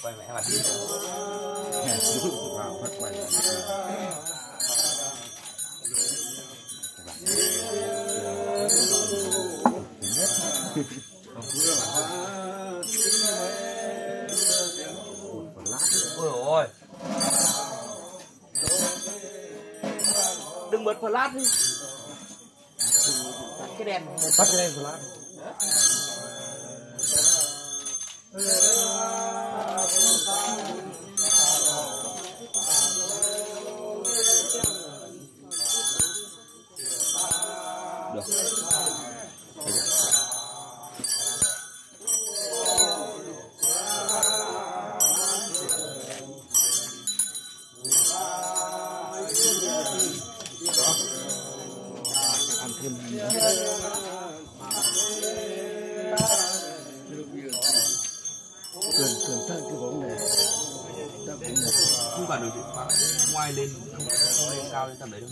quay mẹ mặt đi. Vào phát quay. Ôi ôi. Đừng bật flash đi. Tắt cái đèn. Tắt cái đèn flash. Không phải được ngoài lên không lên cao lên tầm đấy đâu.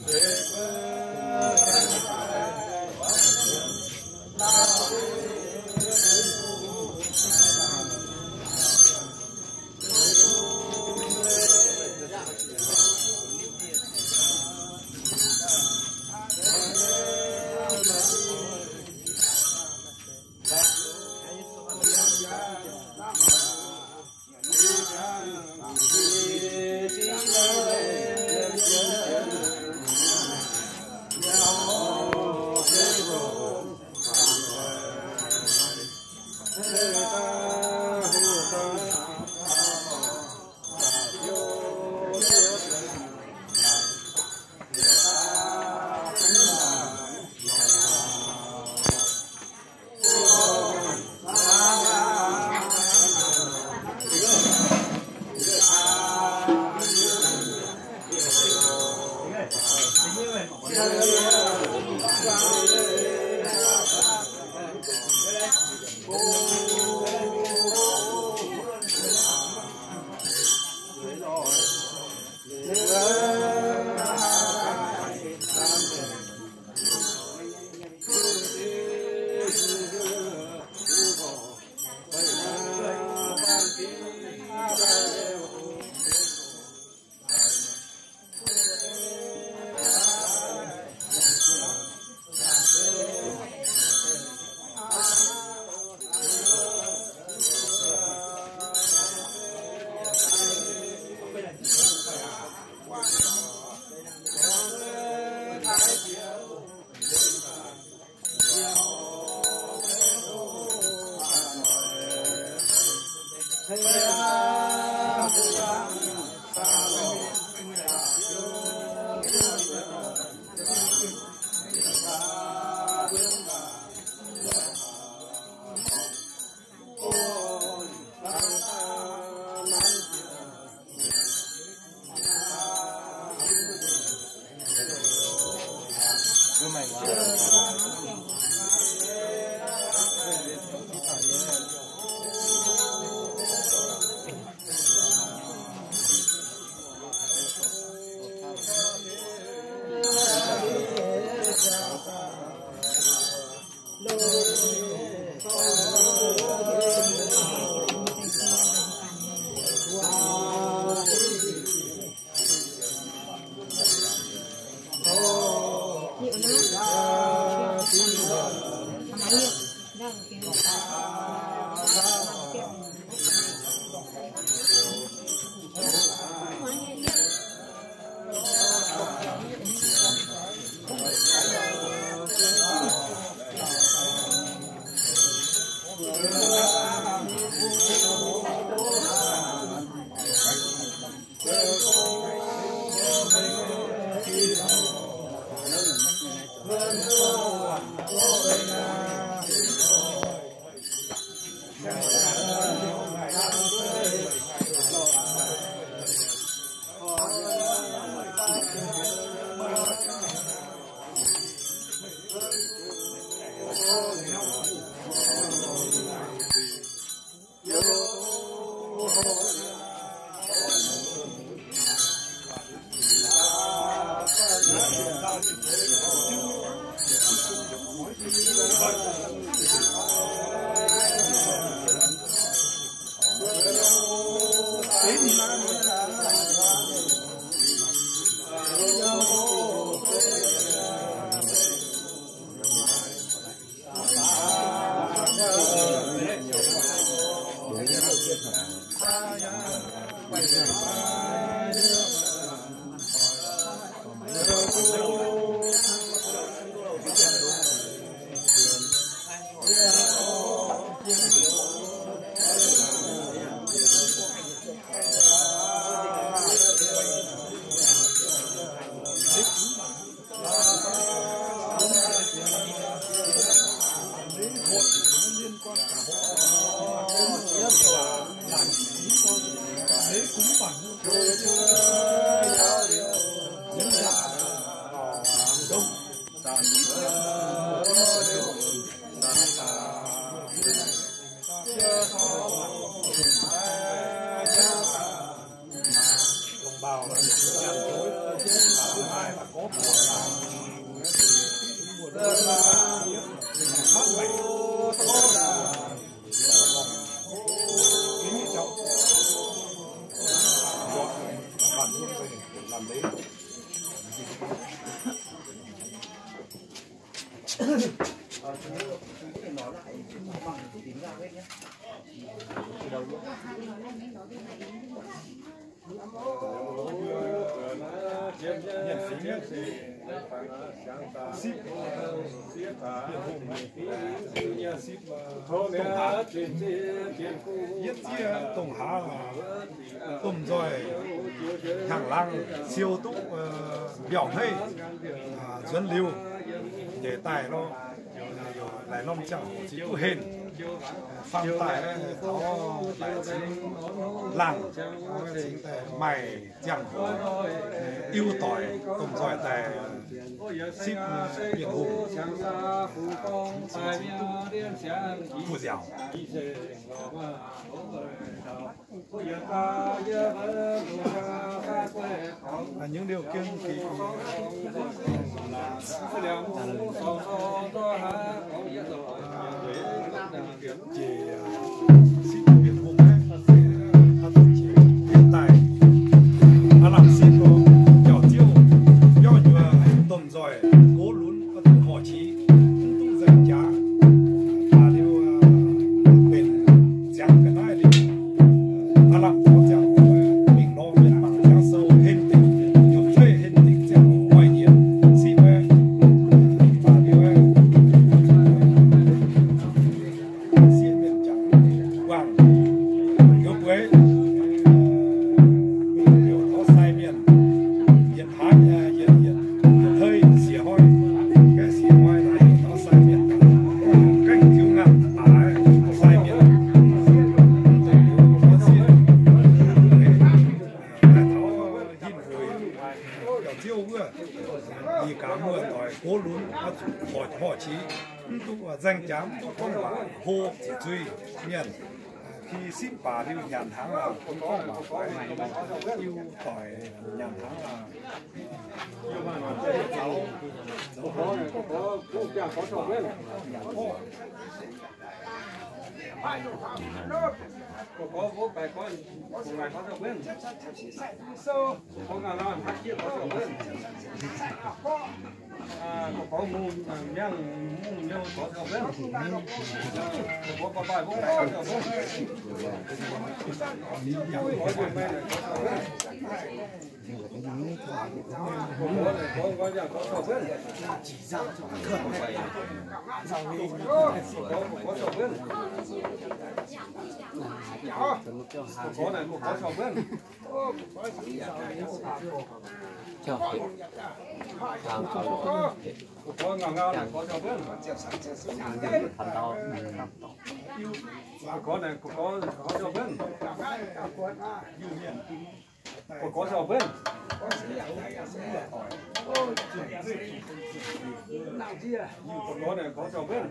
tổng hạ tôm rồi hàng lăng siêu túc biểu hay dân lưu để tài nó lại long trọng chỉ có hình phạm tài có lại làng chính tài mày chẳng yêu tỏi tôm rồi tài ship biển hùng phù dẻo những điều kiện thì chỉ ship biển hùng hiện tại làm ship có nhỏ chiêu do như tôm rồi cố lún có thể họ chí cũng dành giá và điều bên chẳng cái này thì làm cho chẳng mình nó bên bằng trang sâu hình tình nhiều chơi hình tình chẳng ngoài nhiên ship và điều ship bên chẳng quảng yếu quế điều có sai miền hiện hái hiện hơi xỉa hoi cái xỉa hoi này nó sai miền cách thiếu ngặt có sai miền nó xỉa tháo nhìn rồi kiểu chiêu vừa đi cá mưa tỏi cố lún họ chí tụ danh chám con bà hô chỉ truy miền khi ship bà đi nhàn tháng là cũng có mà phải yêu tỏi nhàn tháng là có bố bài con cùng ngày có được bên có ngà lo thắt chiếc có được bên có mùng nhang mùng nhau có được bên có bài bố bài có được bên có chuyện này có nhà có được bên chỉ ra cho khẩn này có được bên có này một có sầu bên có ngào ngào này có sầu bên có này có sầu bên có sầu bên còn có này có sầu bên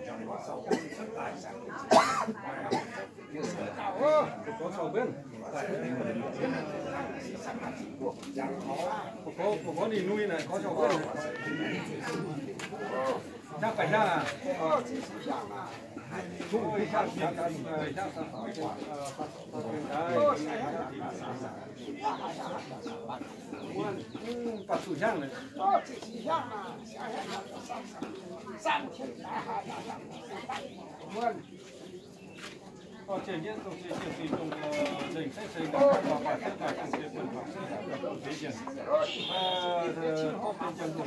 có sầu bên có đi nuôi này có sầu bên chắc phải ra là không phải chắc把属相的，哦，这些都是就是一种人生是一个看法吧，现在这些文化是推荐，后边讲中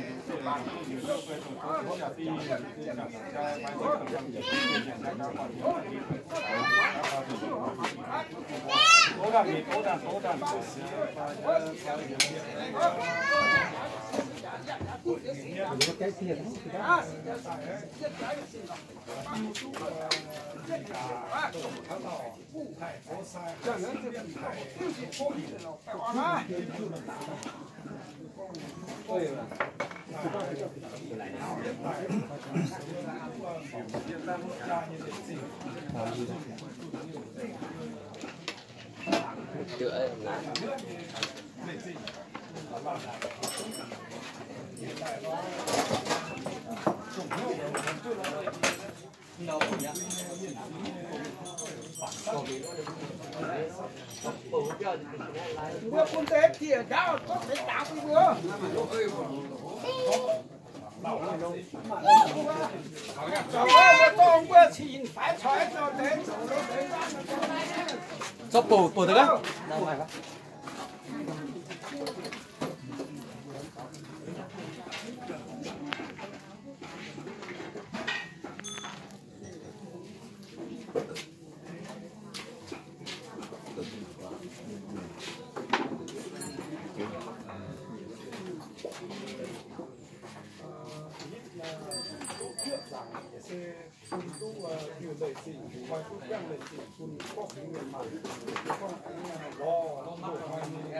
有的会从下第一讲在买这个上面推荐大家话题，多大米多大，Mưa con té thì đã có thể đảo đi mưa. Con mưa chỉ phải thoải cho đến. Sắp bổ được á? Ra ngoài quá.คุณตู้อยู่เลยสิคอยทุกอย่างเลยสิคุณก็ถึงเงินมาก็รอ